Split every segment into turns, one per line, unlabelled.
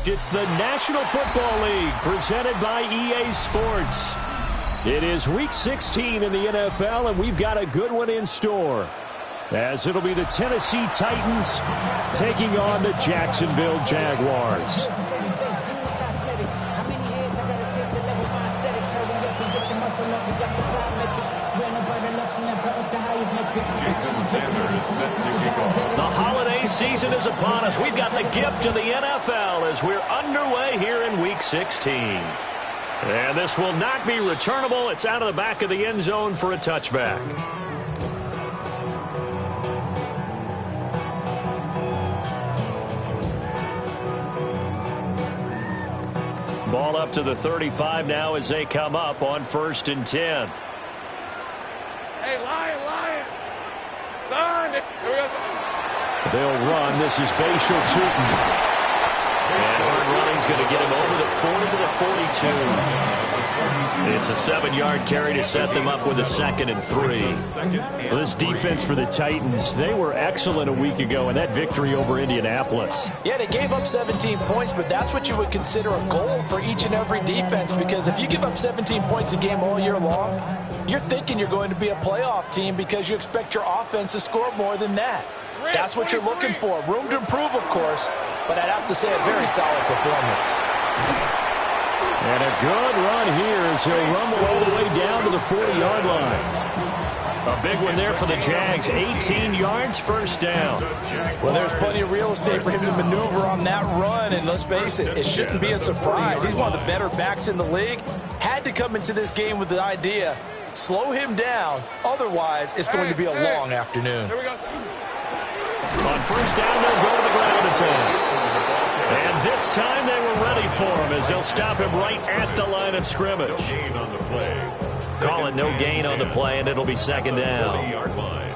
It's the National Football League presented by EA Sports. It is Week 16 in the NFL, and we've got a good one in store, as it'll be the Tennessee Titans taking on the Jacksonville Jaguars. The holiday season is upon us. We've got the gift of the NFL as we're underway here in Week 16. And this will not be returnable. It's out of the back of the end zone for a touchback. Ball up to the 35 now as they come up on 1st and 10.
Hey, Lion. Son.
They'll run. This is Bashal Tootin. And hard running's going to get him over the 40 to the 42. It's a 7-yard carry to set them up with a 2nd and 3. Well, this defense for the Titans, they were excellent a week ago in that victory over Indianapolis.
Yeah, they gave up 17 points, but that's what you would consider a goal for each and every defense, because if you give up 17 points a game all year long, you're thinking you're going to be a playoff team because you expect your offense to score more than that. That's what you're looking for. Room to improve, of course, but I'd have to say a very solid performance.
And a good run here as he'll rumble all the way down to the 40-yard line. A big one there for the Jags. 18 yards, first down.
Well, there's plenty of real estate for him to maneuver on that run, and let's face it, it shouldn't be a surprise. He's one of the better backs in the league. Had to come into this game with the idea, slow him down, otherwise it's going to be a long afternoon.
Here we go.
On first down, they'll go to the ground attack. And this time they were ready for him as they'll stop him right at the line of scrimmage.
No gain on the play.
Call it no gain on the play, and it'll be 2nd down.
40-yard line.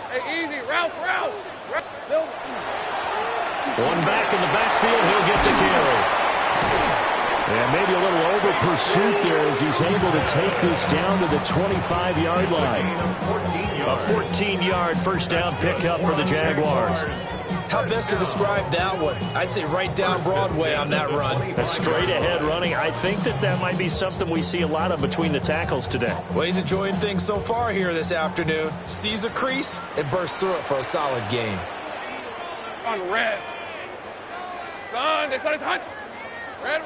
Hey, easy. Ralph.
One back in the backfield, he'll get the carry. And maybe a little over pursuit there as he's able to take this down to the 25-yard line. A 14-yard first down pickup for the Jaguars.
How best to describe that one? I'd say right down Broadway on that run.
A straight-ahead running. I think that might be something we see a lot of between the tackles today.
Well, he's enjoying things so far here this afternoon. Sees a crease and bursts through it for a solid gain.
On red. Son, they said it's hot. Red.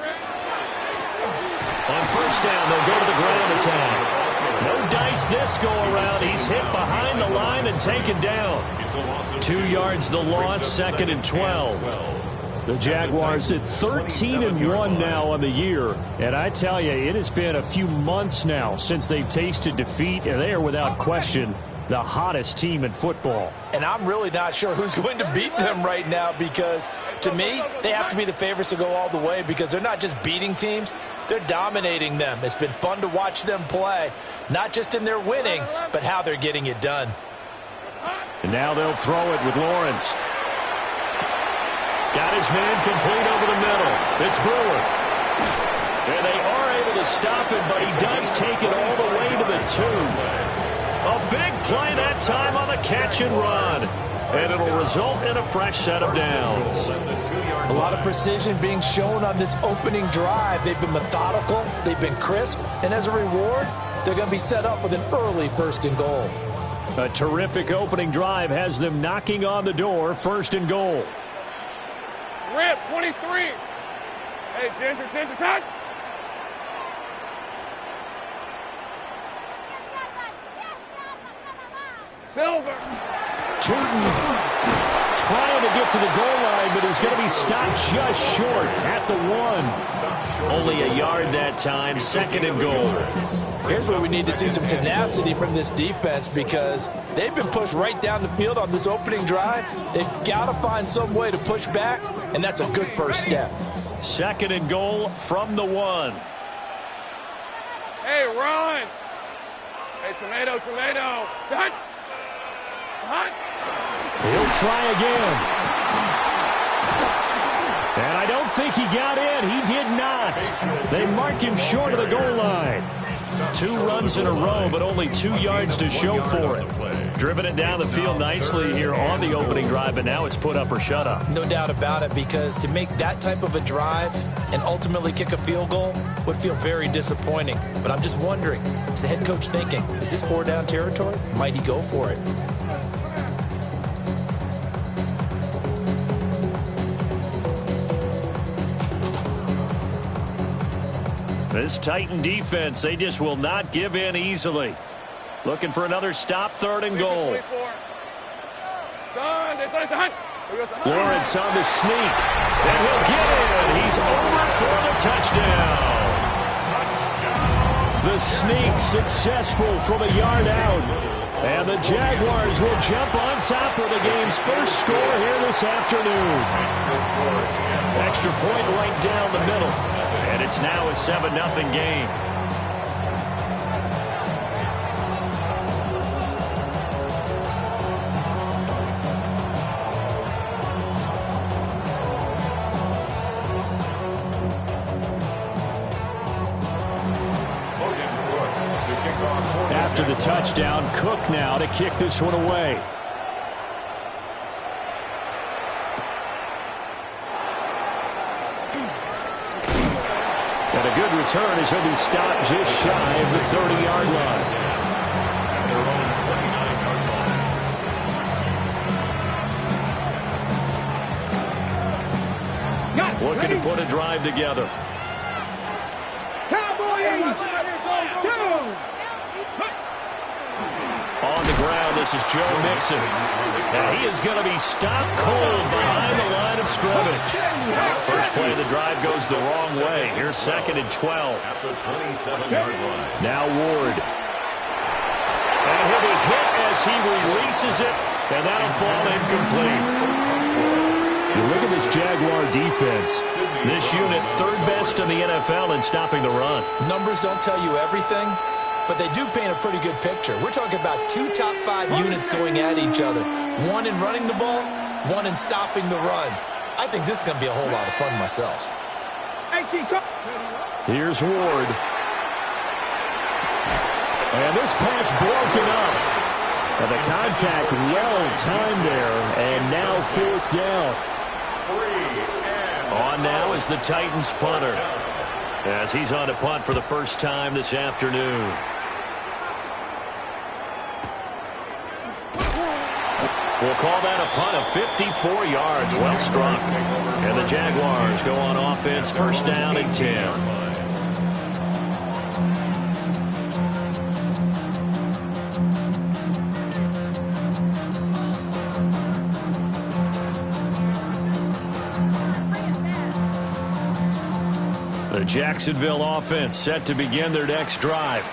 On first down, they'll go to the ground attack. No dice this go around. He's hit behind the line and taken down. 2 yards the loss, 2nd and 12. The Jaguars at 13-1 now on the year. And I tell you, it has been a few months now since they've tasted defeat, and they are without question the hottest team in football.
And I'm really not sure who's going to beat them right now, because to me, they have to be the favorites to go all the way, because they're not just beating teams, they're dominating them. It's been fun to watch them play, not just in their winning, but how they're getting it done.
And now they'll throw it with Lawrence. Got his man complete over the middle. It's Brewer. And they are able able to stop him, but he does take it all the way to the 2. A big play that time on the catch and run. And it'll result in a fresh set of downs.
A lot of precision being shown on this opening drive. They've been methodical, they've been crisp, and as a reward, they're going to be set up with an early 1st and goal.
A terrific opening drive has them knocking on the door, 1st and goal.
Rip, 23. Hey, Ginger, time. Silver.
Tootin trying to get to the goal line, but he's going to be stopped just short at the 1. Only a yard that time, 2nd and goal.
Here's where we need to see some tenacity from this defense because they've been pushed right down the field on this opening drive. They've got to find some way to push back, and that's a good first step.
2nd and goal from the 1.
Hey, run. Hey, tomato. Done.
He'll try again. And I don't think he got in. He did not. They mark him short of the goal line. 2 runs in a row, but only 2 yards to show for it. Driven it down the field nicely here on the opening drive, but now it's put up or shut up.
No doubt about it, because to make that type of a drive and ultimately kick a field goal would feel very disappointing. But I'm just wondering, is the head coach thinking, is this 4-down territory? Might he go for it?
This Titan defense, they just will not give in easily. Looking for another stop, 3rd and goal. Lawrence on the sneak. And he'll get in. He's over for the touchdown. The sneak successful from a yard out. And the Jaguars will jump on top of the game's first score here this afternoon. Extra point right down the middle. And it's now a 7-0 game. After the touchdown, Cook now to kick this one away. And a good return as he'll be stopped just shy of the 30-yard line. Looking to put a drive together. On the ground, this is Joe Mixon. And he is going to be stopped cold behind the line of scrimmage. First play of the drive goes the wrong way. Here's 2nd and 12.
At the 27-yard line.
Now Ward. And he'll be hit as he releases it, and that'll fall incomplete. You look at this Jaguar defense. This unit 3rd best in the NFL in stopping the run.
Numbers don't tell you everything, but they do paint a pretty good picture. We're talking about 2 top 5 units going at each other. One in running the ball, one in stopping the run. I think this is going to be a whole lot of fun myself.
Here's Ward. And this pass broken up. And the contact well timed there. And now 4th down. On now is the Titans punter, as he's on to punt for the first time this afternoon. We'll call that a punt of 54 yards. Well struck. And the Jaguars go on offense, 1st down and 10. The Jacksonville offense set to begin their next drive.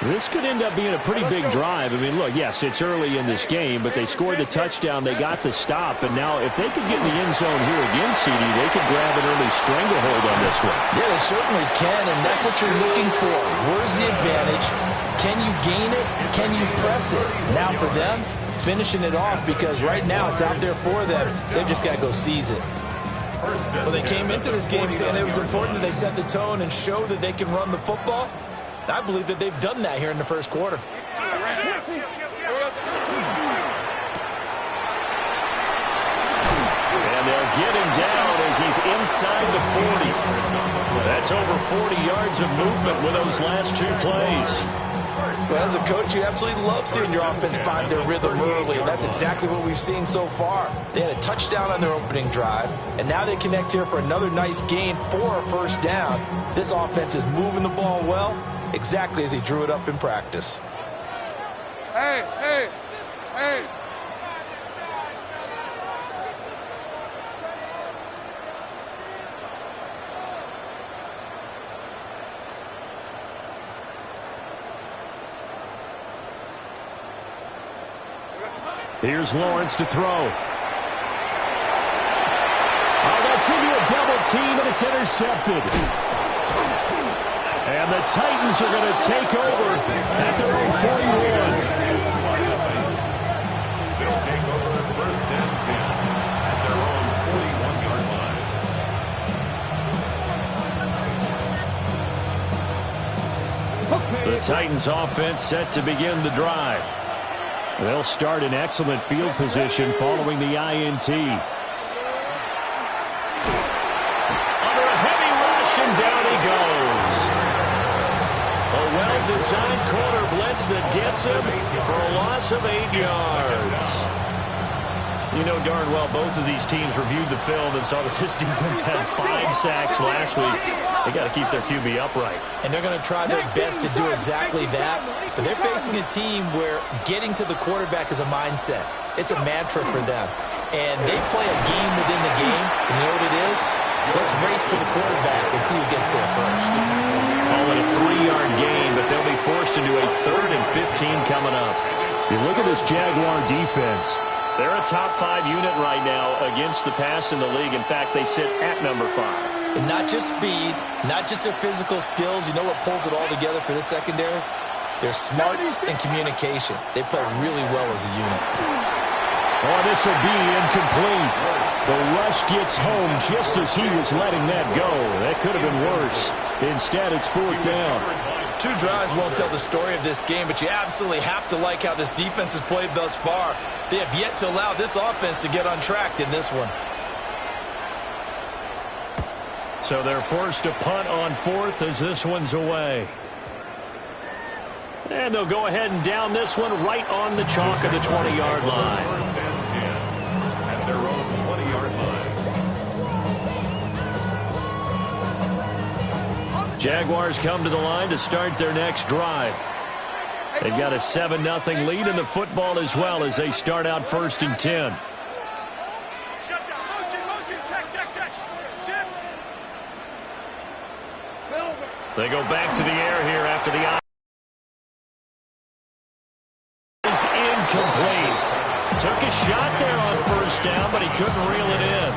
This could end up being a pretty big drive. I mean, look, yes, it's early in this game, but they scored the touchdown, they got the stop, and now if they could get in the end zone here again, CD, they could grab an early stranglehold on this one.
Yeah, they certainly can, and that's what you're looking for. Where's the advantage? Can you gain it? Can you press it? Now for them, finishing it off, because right now it's out there for them. They've just got to go seize it. Well, they came into this game saying it was important that they set the tone and show that they can run the football. And I believe that they've done that here in the first quarter.
And they'll get him down as he's inside the 40. That's over 40 yards of movement with those last two plays.
Well, as a coach, you absolutely love seeing your offense find their rhythm early, and that's exactly what we've seen so far. They had a touchdown on their opening drive, and now they connect here for another nice gain for a first down. This offense is moving the ball well, exactly as he drew it up in practice.
Hey, hey, hey.
Here's Lawrence to throw. Oh, that's into a double team, and it's intercepted. And the Titans are going to take over at their own 41.
They'll take over first and 10 at their own 41-yard line.
The Titans offense set to begin the drive. They'll start in excellent field position following the INT. Under a heavy rush, and down he goes. A well-designed corner blitz that gets him for a loss of 8 yards. You know darn well both of these teams reviewed the film and saw that this defense had 5 sacks last week. They got to keep their QB upright.
And they're going to try their best to do exactly that. But they're facing a team where getting to the quarterback is a mindset. It's a mantra for them. And they play a game within the game. And you know what it is? Let's race to the quarterback and see who gets there first.
Call it a 3-yard gain, but they'll be forced into a 3rd and 15 coming up. You look at this Jaguar defense. They're a top 5 unit right now against the pass in the league. In fact, they sit at number 5.
And not just speed, not just their physical skills. You know what pulls it all together for this secondary? Their smarts and communication. They play really well as a unit.
Oh, this will be incomplete. The rush gets home just as he was letting that go. That could have been worse. Instead, it's 4th down.
2 drives won't tell the story of this game, but you absolutely have to like how this defense has played thus far. They have yet to allow this offense to get untracked in this one.
So they're forced to punt on 4th as this one's away. And they'll go ahead and down this one right on the chalk of the 20-yard line.
First and 10 at their own 20-yard line.
Jaguars come to the line to start their next drive. They've got a 7-0 lead in the football as well as they start out 1st and 10. They go back to the air here after the is incomplete. Took a shot there on 1st down, but he couldn't reel it in.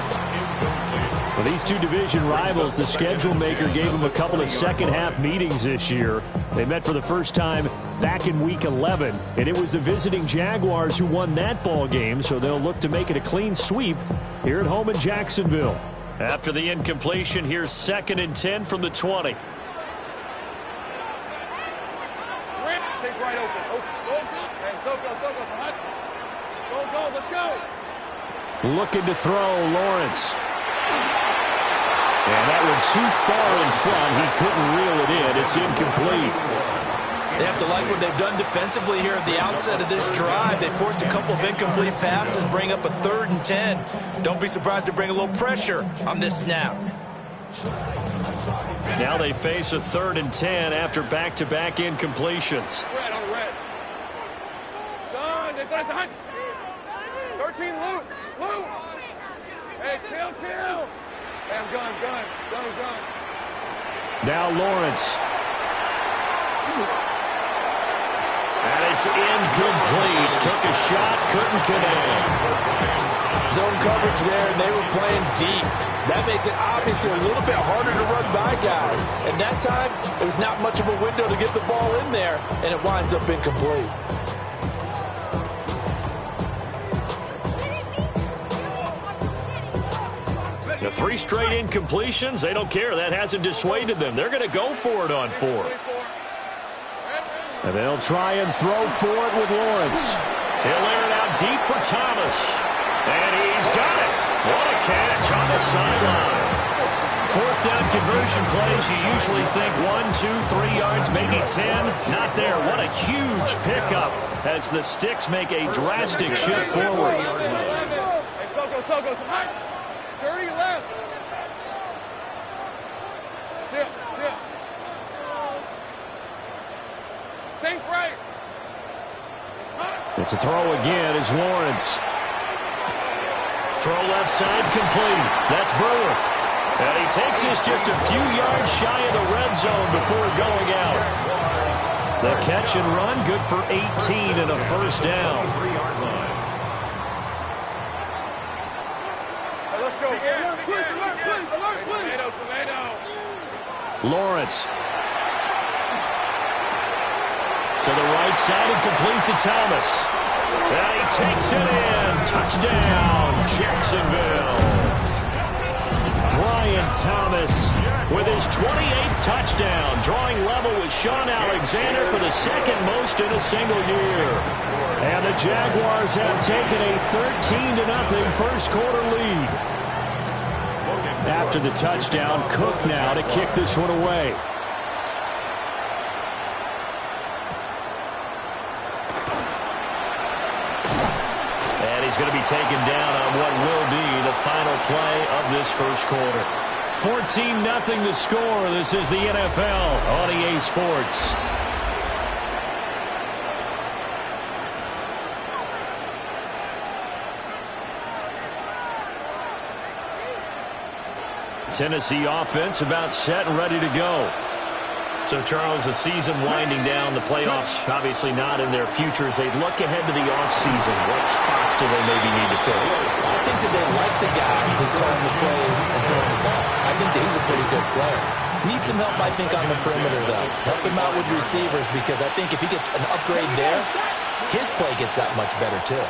For these two division rivals, the schedule maker gave them a couple of second-half meetings this year. They met for the first time back in Week 11, and it was the visiting Jaguars who won that ball game, so they'll look to make it a clean sweep here at home in Jacksonville. After the incompletion, here's 2nd and 10 from the 20.
Take right open. Hey, Soko, hot. Go, let's go.
Looking to throw, Lawrence. And that one too far in front. He couldn't reel it in. It's incomplete.
They have to like what they've done defensively here at the outset of this drive. They forced a couple of incomplete passes, bring up a 3rd and 10. Don't be surprised to bring a little pressure on this snap.
Now they face a 3rd and 10 after back-to-back incompletions.
Red on red. Son, it's hot. 13, loot. Hey, kill. Hey, I'm gun.
Now Lawrence. And it's incomplete. Took a shot, couldn't connect.
Zone coverage there, and they were playing deep. That makes it obviously a little bit harder to run by guys. And that time, it was not much of a window to get the ball in there, and it winds up incomplete.
The 3 straight incompletions, they don't care. That hasn't dissuaded them. They're going to go for it on 4th. And they'll try and throw for it with Lawrence. He'll air it out deep for Thomas. And he's got it. What a catch on the sideline. 4th down conversion plays, you usually think 1, 2, 3 yards, maybe 10. Not there. What a huge pickup as the Sticks make a drastic shift forward.
Hey, Soko, dirty left. Dip. Sink right.
It's a throw again is Lawrence. Throw left side complete. That's Brewer. And he takes us just a few yards shy of the red zone before going out. The catch and run, good for 18 and a first down.
Let's go. Tomato.
Lawrence. To the right side and complete to Thomas. And he takes it in. Touchdown, Jacksonville. Brian Thomas with his 28th touchdown, drawing level with Sean Alexander for the 2nd most in a single year. And the Jaguars have taken a 13-0 first quarter lead. After the touchdown, Cook now to kick this one away. He's going to be taken down on what will be the final play of this first quarter. 14-0 the score. This is the NFL on EA Sports. Tennessee offense about set and ready to go. So, Charles, the season winding down, the playoffs obviously not in their future as they look ahead to the offseason. What spots do they maybe need to fill?
I think that they like the guy who's calling the plays and throwing the ball. I think that he's a pretty good player. Needs some help, I think, on the perimeter, though. Help him out with receivers because I think if he gets an upgrade there, his play gets that much better, too.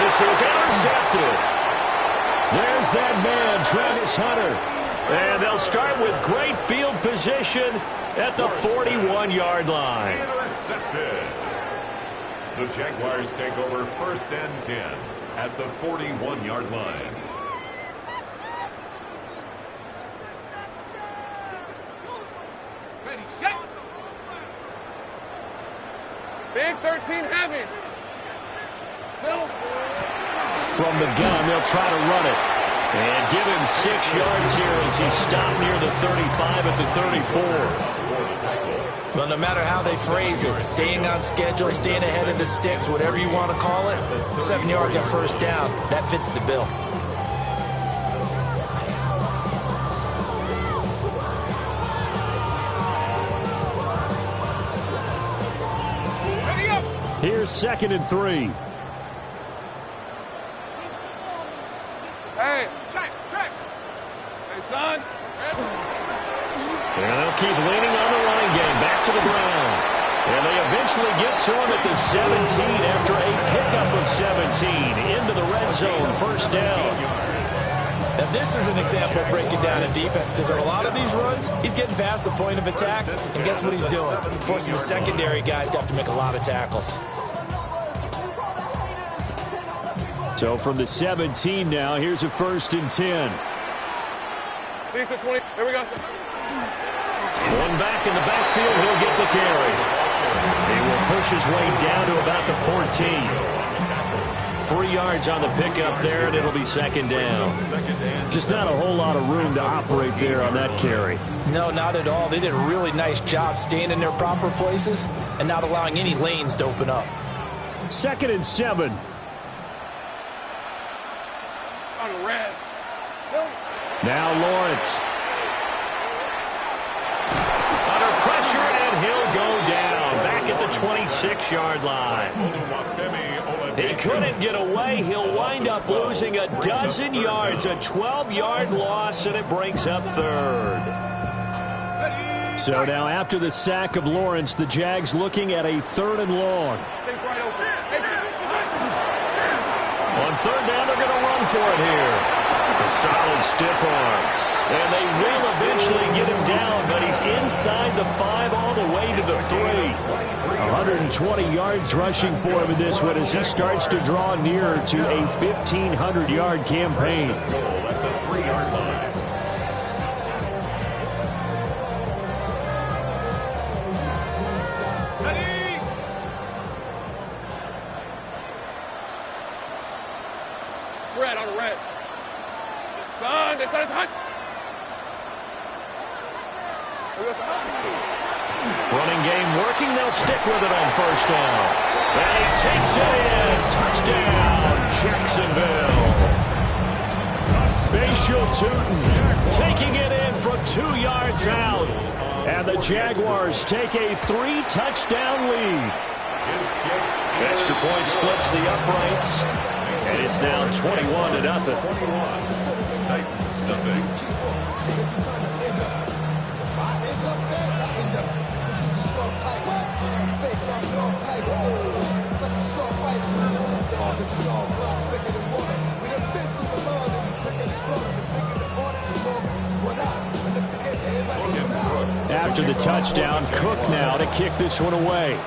This is intercepted. There's that man, Travis Hunter. And they'll start with great field position at the 41-yard line.
Intercepted. The Jaguars take over 1st and 10 at the 41-yard line.
Ready, set. Big 13 heavy. Settle.
From the gun, they'll try to run it. And give him 6 yards here as he stopped near the 35 at the 34.
Well, no matter how they phrase it, staying on schedule, staying ahead of the Sticks, whatever you want to call it, 7 yards on first down, that fits the bill.
Ready up.
Here's 2nd and 3.
Hey, check. Hey, son.
And they'll keep leaning on the running game. Back to the ground. And they eventually get to him at the 17 after a pickup of 17. Into the red zone, first down.
Now, this is an example of breaking down a defense because on a lot of these runs, he's getting past the point of attack, and guess what he's doing? Forcing the secondary guys to have to make a lot of tackles.
So from the 17 now, here's a 1st and 10.
Lisa 20. Here we go.
One back in the backfield, he'll get the carry. He will push his way down to about the 14. 3 yards on the pickup there, and it'll be 2nd down. Just not a whole lot of room to operate there on that carry.
No, not at all. They did a really nice job staying in their proper places and not allowing any lanes to open up.
2nd and 7.
On red.
Now Lawrence. Under pressure, and he'll go down. Back at the 26-yard line. He couldn't get away. He'll wind up losing a dozen yards. A 12-yard loss, and it brings up 3rd. So now after the sack of Lawrence, the Jags looking at a 3rd and long. On third down, they're going to run for it here. A solid stiff arm. And they will eventually get him down, but he's inside the 5 all the way to the 3. 120 yards rushing for him in this one as he starts to draw nearer to a 1,500-yard campaign.
Goal at the 3-yard line.
Red on the red. Son, they said it's hot.
Running game working. They'll stick with it on first down. And he takes it in. Touchdown, Jacksonville. Bashal Tootin taking it in from 2 yards out. And the Jaguars take a 3-touchdown lead. Extra point splits the uprights. And it's now 21-0.
Titans nothing.
After the touchdown, Cook now to kick this one away.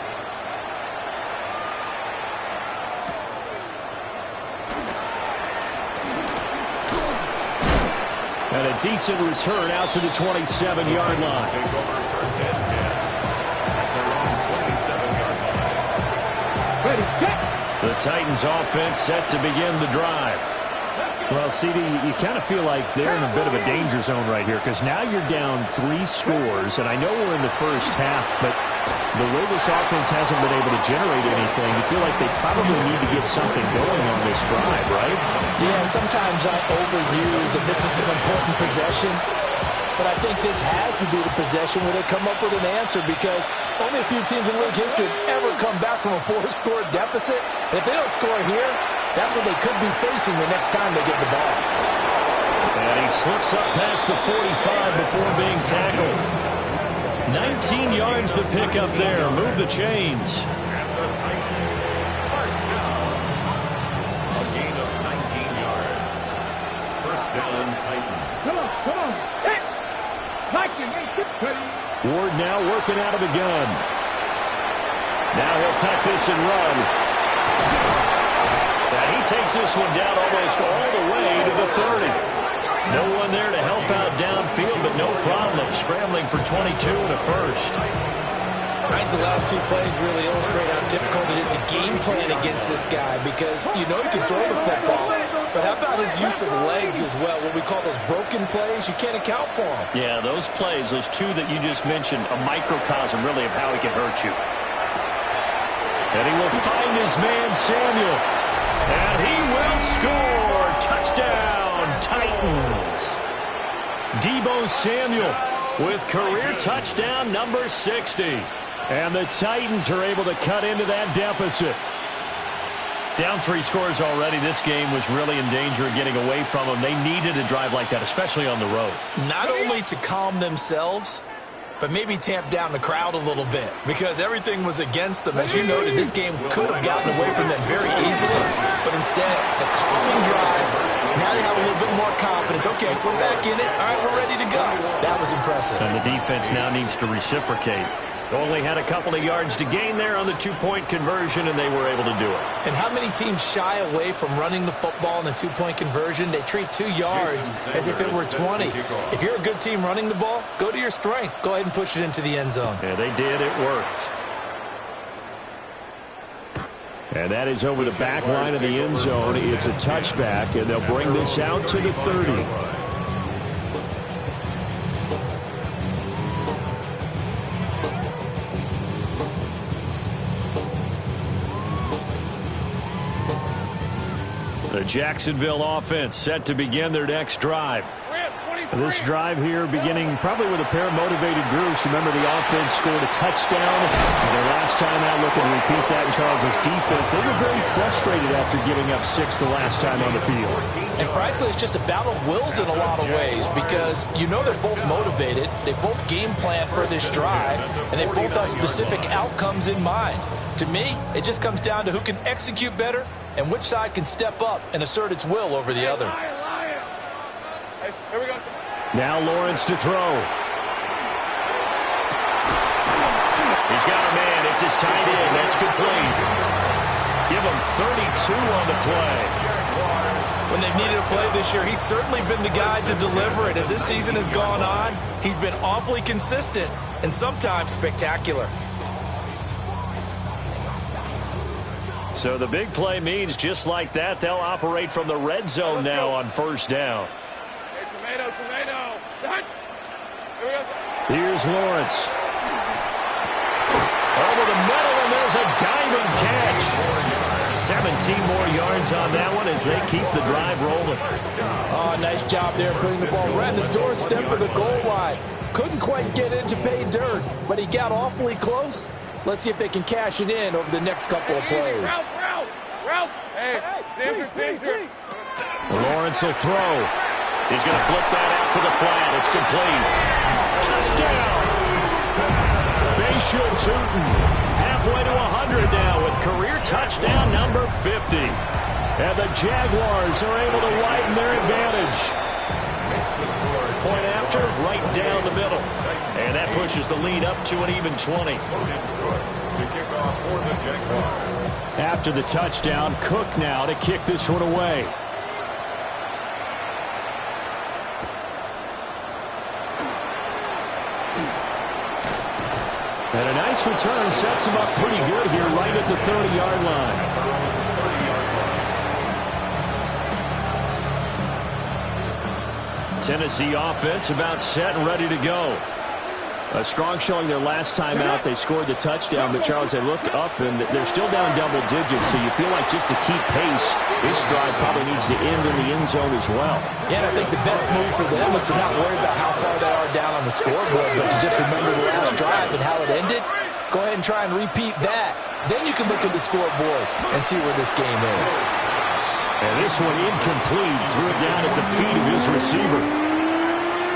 And a decent return out to the 27-yard line.
Take over first and 10 at their own 27-yard line.
Ready, check.
The Titans offense set to begin the drive. Well, CD, you kind of feel like they're in a bit of a danger zone right here because now you're down 3 scores, and I know we're in the first half, but the way this offense hasn't been able to generate anything, you feel like they probably need to get something going on this drive, right?
Yeah, and sometimes I overuse that this is an important possession, but I think this has to be the possession where they come up with an answer because only a few teams in league history have ever come back from a 4-score deficit. And if they don't score here, that's what they could be facing the next time they get the ball.
And he slips up past the 45 before being tackled. 19 yards the pick up there. Move the chains.
And the Titans first down. A gain of 19 yards. First down, Titans.
Come on. Hey! Nike,
Ward now working out of the gun. Now he'll tuck this and run. And he takes this one down almost all the way to the 30. No one there to help out downfield, but no problem scrambling for 22 and a first.
I think the last 2 plays really illustrate how difficult it is to game plan against this guy because you know he can throw the football, but how about his use of legs as well, what we call those broken plays? You can't account for them.
Yeah, those plays, those 2 that you just mentioned, a microcosm really of how he can hurt you. And he will find his man Samuel. And he will score. Touchdown, Titans. Deebo Samuel with career touchdown number 60. And the Titans are able to cut into that deficit. Down 3 scores already. This game was really in danger of getting away from them. They needed a drive like that, especially on the road.
Not only to calm themselves, but maybe tamp down the crowd a little bit because everything was against them. As you noted, this game could have gotten away from them very easily, but instead, the calming drive, now they have a little bit more confidence. Okay, we're back in it. All right, we're ready to go. That was impressive.
And the defense now needs to reciprocate. Only had a couple of yards to gain there on the 2-point conversion, and they were able to do it.
And how many teams shy away from running the football in the 2-point conversion? They treat 2 yards as if it were 20. If you're a good team running the ball, go to your strength. Go ahead and push it into the end zone.
Yeah, they did. It worked. And that is over the back line of the end zone. It's a touchback, and they'll bring this out to the 30. The Jacksonville offense set to begin their next drive. This drive here beginning probably with a pair of motivated groups. Remember, the offense scored a touchdown. And their last time out, looking to repeat that in Charles' defense. They were very frustrated after giving up 6 the last time on the field.
And frankly, it's just a battle of wills in a lot of ways because you know they're both motivated. They both game plan for this drive, and they both have specific outcomes in mind. To me, it just comes down to who can execute better and which side can step up and assert its will over the other.
Hey, here we go.
Now Lawrence to throw. He's got a man. It's his tight end. That's complete. Give him 32 on the play.
When they've needed a play this year, he's certainly been the guy to deliver it. As this season has gone on, he's been awfully consistent and sometimes spectacular.
So the big play means just like that, they'll operate from the red zone now on first down.
Hey, tomato. Here we go.
Here's Lawrence. Over the middle, and there's a diving catch. 17 more yards on that one as they keep the drive rolling.
Oh, nice job there putting the ball right on the doorstep of the goal line. Couldn't quite get in to pay dirt, but he got awfully close. Let's see if they can cash it in over the next couple of plays.
Ralph. Hey, danger.
Lawrence will throw. He's going to flip that out to the flat. It's complete. Touchdown. Bayshore Tootin halfway to 100 now with career touchdown number 50. And the Jaguars are able to widen their advantage. Point after, right down the middle. And that pushes the lead up to an even 20. After the touchdown, Cook now to kick this one away. And a nice return sets him up pretty good here right at the 30-yard line. Tennessee offense about set and ready to go. A strong showing their last time out. They scored the touchdown, but Charles, they look up and they're still down double digits, so you feel like just to keep pace, this drive probably needs to end in the end zone as well.
Yeah, and I think the best move for them is to not worry about how far they are down on the scoreboard, but to just remember the last drive and how it ended. Go ahead and try and repeat that. Then you can look at the scoreboard and see where this game is.
And this one incomplete. Threw it down at the feet of his receiver.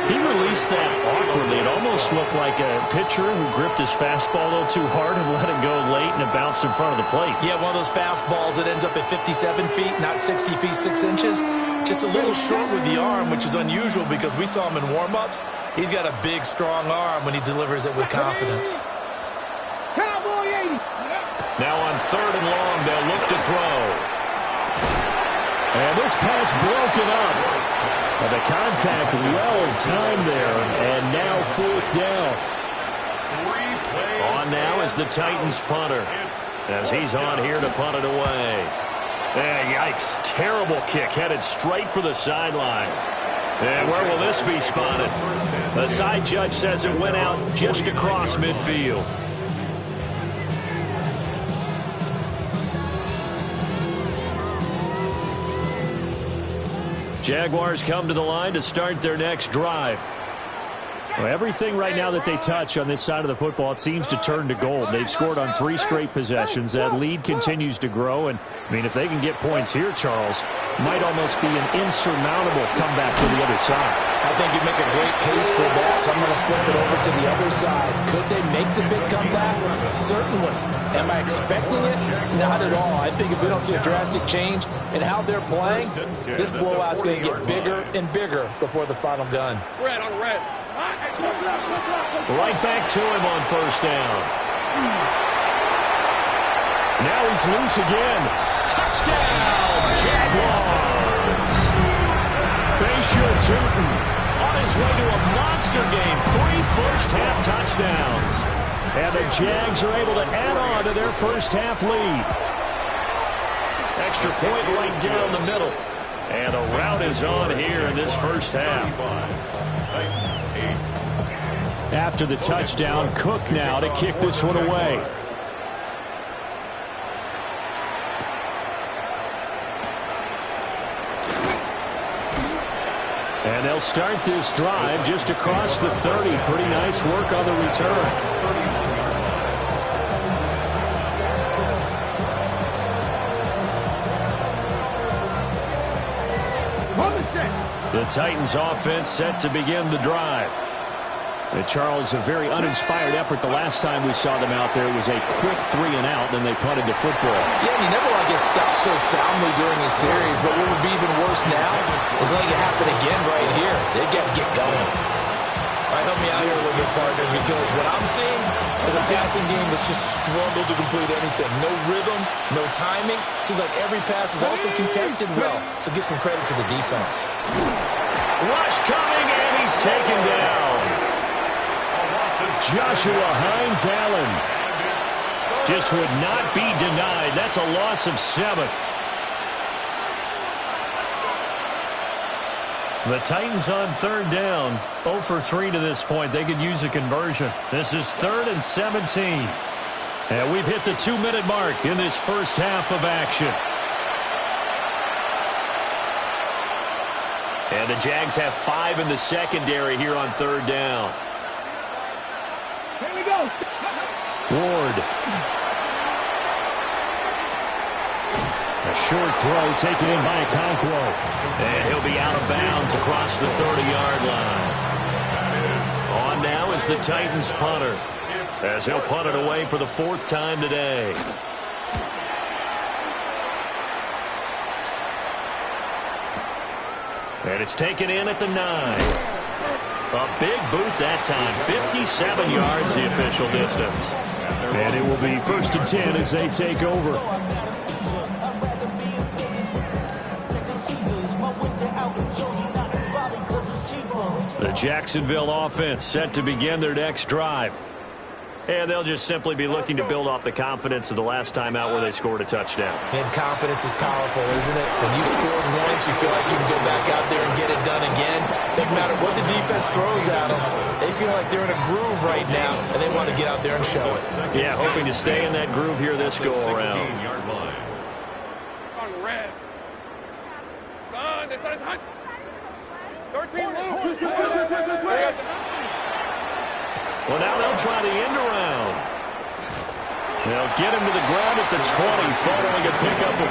He released that awkwardly. It almost looked like a pitcher who gripped his fastball a little too hard and let it go late, and it bounced in front of the plate.
Yeah, one of those fastballs that ends up at 57 feet, not 60 feet, 6 inches. Just a little short with the arm, which is unusual because we saw him in warm-ups. He's got a big, strong arm when he delivers it with confidence.
Now on 3rd and long, they'll look to throw. And this pass broken up. And the contact well timed there, and now 4th down. On now is the Titans punter, as he's on here to punt it away. Yikes, terrible kick, headed straight for the sidelines. And where will this be spotted? The side judge says it went out just across midfield. Jaguars come to the line to start their next drive. Well, everything right now that they touch on this side of the football, it seems to turn to gold. They've scored on 3 straight possessions. That lead continues to grow. And, I mean, if they can get points here, Charles, might almost be an insurmountable comeback to the other side.
I think you make a great case for that, so I'm going to flip it over to the other side. Could they make the big comeback? Certainly. Am I expecting it? Not at all. I think if we don't see a drastic change in how they're playing, this blowout's going to get bigger and bigger before the final gun.
Red on red.
Right back to him on 1st down. Now he's loose again. Touchdown, Jaguars. Bayshore Tootin on his way to a monster game. 3 first-half touchdowns. And the Jags are able to add on to their first-half lead. Extra point right down the middle. And a rout is on here in this first half. After the touchdown, Cook now to kick this one away. And they'll start this drive just across the 30. Pretty nice work on the return. The Titans offense set to begin the drive. Charles, a very uninspired effort the last time we saw them out there. It was a quick 3 and out, then they punted the football.
Yeah, and you never want to get stopped so soundly during a series, but what would be even worse now is letting it happen again right here. They've got to get going. All right, help me out here a little bit, partner, because what I'm seeing is a passing game that's just struggled to complete anything. No rhythm, no timing. Seems like every pass is also contested well, so give some credit to the defense.
Rush coming, and he's taken down. Joshua Hines-Allen just would not be denied. That's a loss of 7. The Titans on 3rd down, 0 for 3 to this point. They could use a conversion. This is 3rd and 17. And we've hit the 2-minute mark in this first half of action. And the Jags have 5 in the secondary here on 3rd down.
Here we go.
Ward. A short throw taken in by Okonkwo. And he'll be out of bounds across the 30-yard line. On now is the Titans punter, as he'll punt it away for the 4th time today. And it's taken in at the 9. A big boot that time. 57 yards the official distance. And it will be 1st and 10 as they take over. The Jacksonville offense set to begin their next drive. And they'll just simply be looking to build off the confidence of the last time out where they scored a touchdown.
And confidence is powerful, isn't it? When you've scored once, you feel like you can go back out there and get it done again. Doesn't matter what the defense throws at them. They feel like they're in a groove right now, and they want to get out there and show it.
Yeah, hoping to stay in that groove here this go-around.
16-yard line.
On red. Son, this is hot. 13 loose.
Well, now they'll try the end around. They'll get him to the ground at the 20, following a pickup of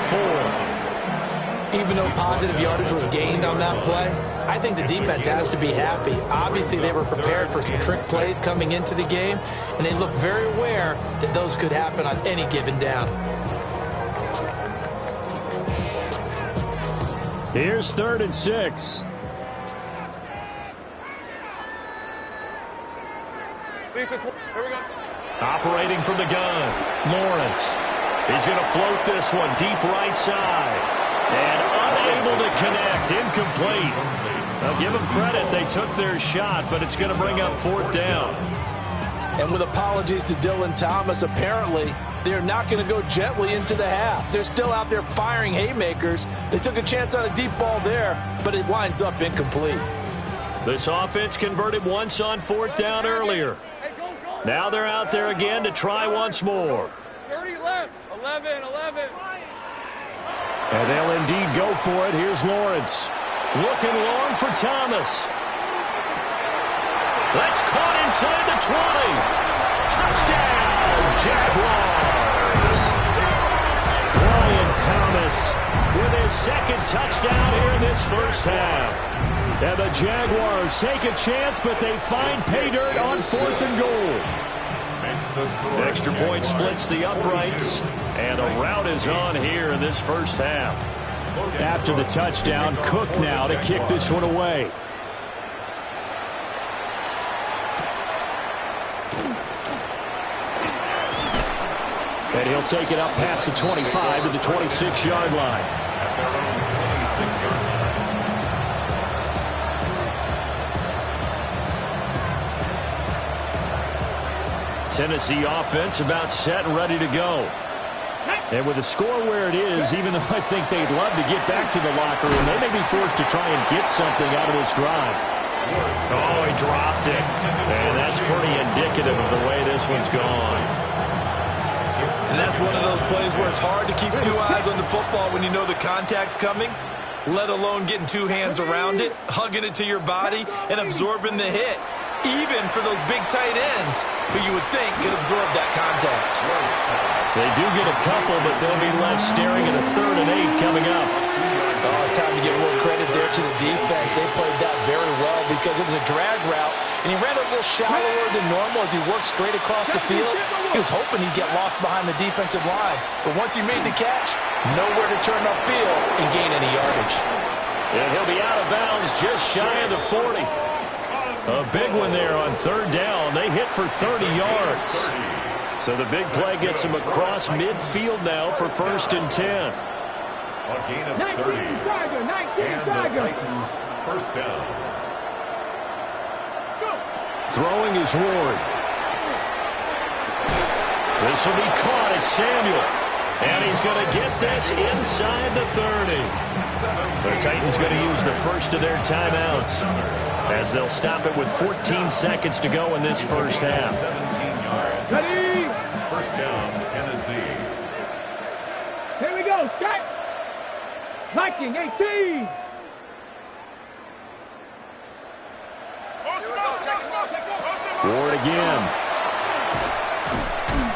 4.
Even though positive yardage was gained on that play, I think the defense has to be happy. Obviously, they were prepared for some trick plays coming into the game, and they looked very aware that those could happen on any given down.
Here's 3rd and 6.
Here we go.
Operating from the gun, Lawrence. He's going to float this one deep right side. And unable to connect, incomplete. I'll give them credit, they took their shot, but it's going to bring up 4th down.
And with apologies to Dylan Thomas, apparently they're not going to go gently into the half. They're still out there firing haymakers. They took a chance on a deep ball there, but it winds up incomplete.
This offense converted once on 4th down earlier. Now they're out there again to try once more.
30 left. 11.
And they'll indeed go for it. Here's Lawrence. Looking long for Thomas. That's caught inside the 20. Touchdown, Jaguars. Brian Thomas with his 2nd touchdown here in this first half. And the Jaguars take a chance, but they find pay dirt on 4th and goal. Extra point splits the uprights, and the route is on here in this first half. After the touchdown, Cook now to kick this one away. And he'll take it up past the 25 to the 26-yard line. Tennessee offense about set and ready to go. And with the score where it is, even though I think they'd love to get back to the locker room, they may be forced to try and get something out of this drive. Oh, he dropped it. And that's pretty indicative of the way this one's gone.
And that's one of those plays where it's hard to keep 2 eyes on the football when you know the contact's coming, let alone getting 2 hands around it, hugging it to your body, and absorbing the hit. Even for those big tight ends who you would think could absorb that contact.
They do get a couple, but they'll be left staring at a 3rd and 8 coming up.
Oh, it's time to give more credit there to the defense. They played that very well because because it was a drag route, and he ran a little shallower than normal as he worked straight across the field. He was hoping he'd get lost behind the defensive line, but once he made the catch, nowhere to turn upfield and gain any yardage.
And he'll be out of bounds just shy of the 40. A big one there on third down. They hit for 30 yards. So the big play gets him across midfield now for 1st and 10.
A gain of 30. And the Titans first down.
Throwing is Ward. This will be caught. It's Samuel. And he's going to get this inside the 30. The Titans going to use the first of their timeouts as they'll stop it with 14 seconds to go in this first half.
17 yards. Ready? First down, Tennessee.
Here we go, Scott. Viking 18.
Ward again.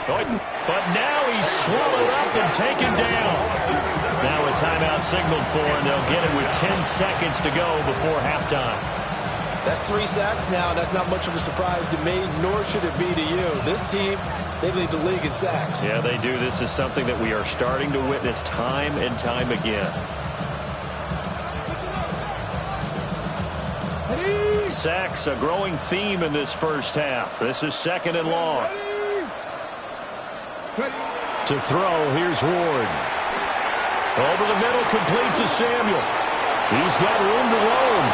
But now he's swallowed up and taken down. Now a timeout signaled for, and they'll get it with 10 seconds to go before halftime.
That's 3 sacks now. That's not much of a surprise to me, nor should it be to you. This team, they lead the league in sacks.
Yeah, they do. This is something that we are starting to witness time and time again. Sacks, a growing theme in this first half. This is 2nd and long. To throw, here's Ward. Over the middle, complete to Samuel. He's got room to roam.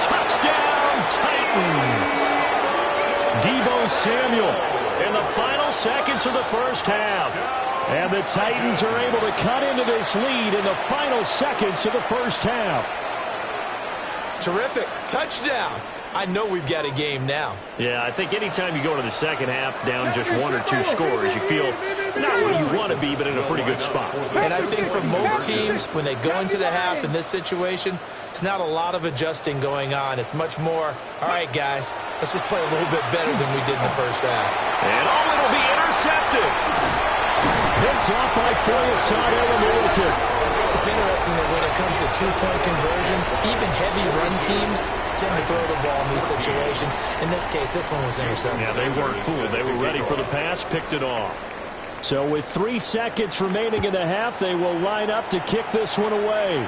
Touchdown, Titans! Deebo Samuel in the final seconds of the first half. And the Titans are able to cut into this lead in the final seconds of the first half.
Terrific. Touchdown. I know we've got a game now.
Yeah, I think anytime you go to the second half down just 1 or 2 scores, you feel not where you want to be, but in a pretty good spot.
And I think for most teams, when they go into the half in this situation, it's not a lot of adjusting going on. It's much more, all right, guys, let's just play a little bit better than we did in the first half.
And it'll be intercepted. Picked off by Foyesade.
It's interesting that when it comes to 2-point conversions, even heavy run teams tend to throw the ball in these situations. In this case, this one was intercepted.
Yeah, they weren't fooled. They were ready for the pass, picked it off. So with 3 seconds remaining in the half, they will line up to kick this one away.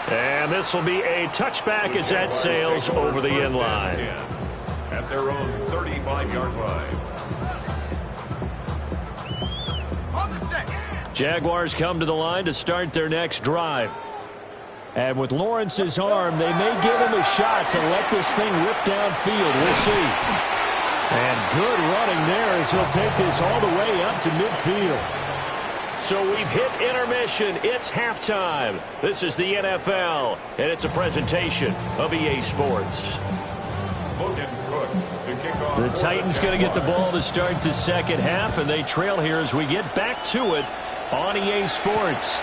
And this will be a touchback as that sails over the end line.
At their own 35-yard line.
Jaguars come to the line to start their next drive. And with Lawrence's arm, they may give him a shot to let this thing rip downfield. We'll see. And good running there as he'll take this all the way up to midfield. So we've hit intermission. It's halftime. This is the NFL, and it's a presentation of EA Sports. The Titans going to get the ball to start the second half, and they trail here as we get back to it on EA Sports.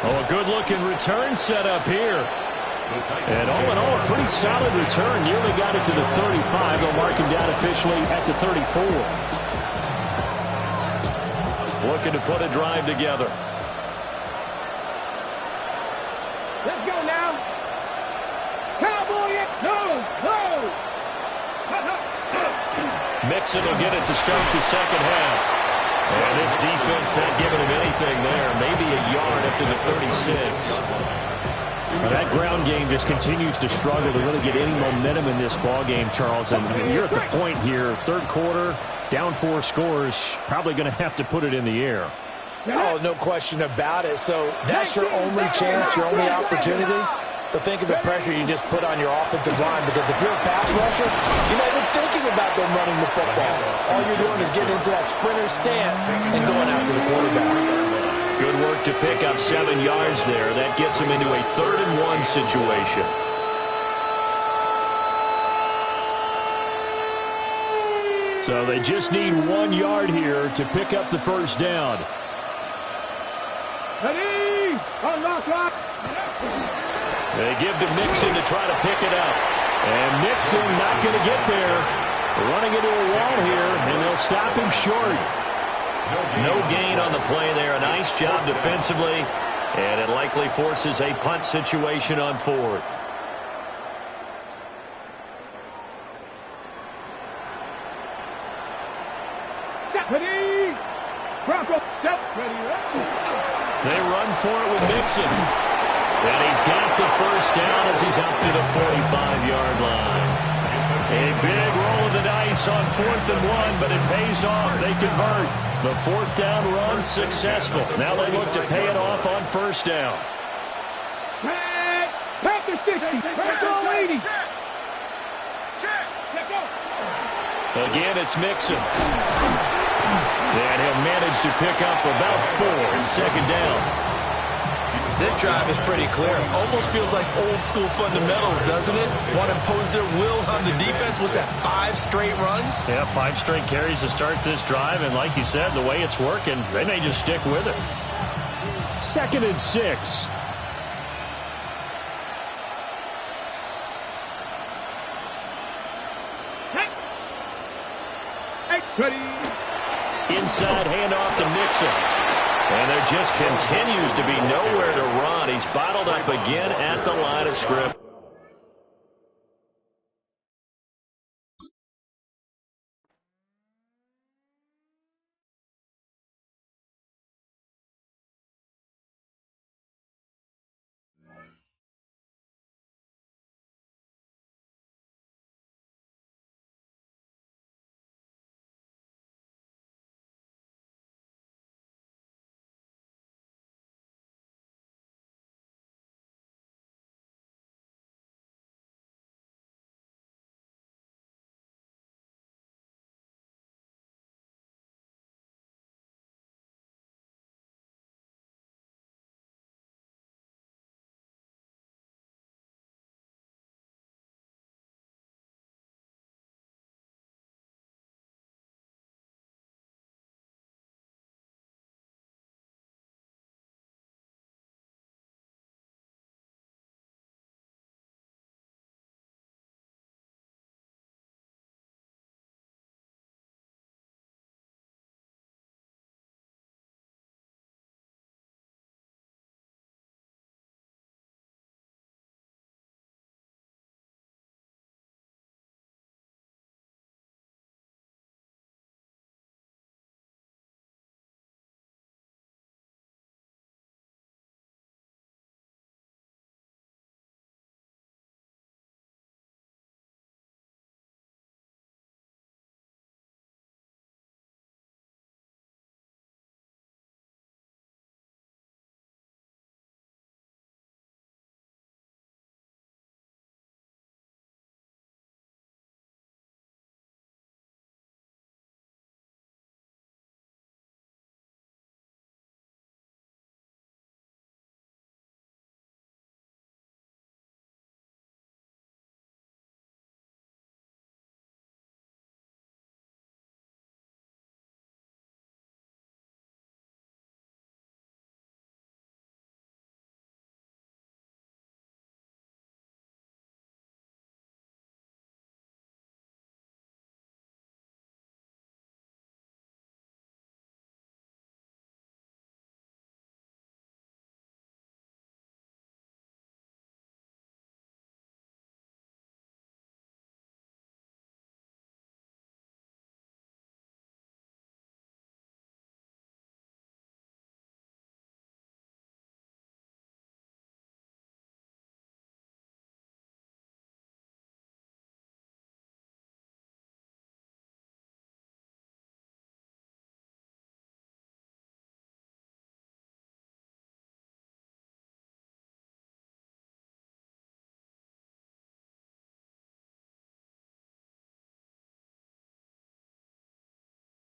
Oh, a good-looking return set up here. And all in all, a pretty solid return. Nearly got it to the 35. They'll mark him down officially at the 34. Looking to put a drive together.
Let's go now. Cowboy it. No.
Mixon will get it to start the second half. And this defense not giving him anything there. Maybe a yard up to the 36. Well, that ground game just continues to struggle to really get any momentum in this ball game, Charles. And you're at the point here, third quarter, down 4 scores, probably going to have to put it in the air.
Oh, no question about it. So that's your only chance, your only opportunity. But think of the pressure you just put on your offensive line, because if you're a pass rusher, you're not even thinking about them running the football. All you're doing is getting into that sprinter stance and going after the quarterback.
Good work to pick up 7 yards there. That gets him into a 3rd and 1 situation. So they just need 1 yard here to pick up the first down.
Ready? Unlock up.
They give to Mixon to try to pick it up. And Mixon not going to get there. Running into a wall here, and they'll stop him short. No gain on the play there. A nice job defensively. And it likely forces a punt situation on 4th.
Ready. Bronco, set. Ready.
They run for it with Mixon. And he's got the first down as he's up to the 45-yard line. A big roll of the dice on 4th and 1, but it pays off. They convert. The 4th down run successful. Now they look to pay it off on 1st down.
Panther 60. Panther 80.
Again, it's Mixon. And he'll manage to pick up about 4 in 2nd down.
This drive is pretty clear. Almost feels like old school fundamentals, doesn't it? Want to impose their will on the defense. What's that, 5 straight runs?
Yeah, 5 straight carries to start this drive. And like you said, the way it's working, they may just stick with it. 2nd and 6.
Ready.
Inside handoff to Mixon. And there just continues to be nowhere to run. He's bottled up again at the line of scrimmage.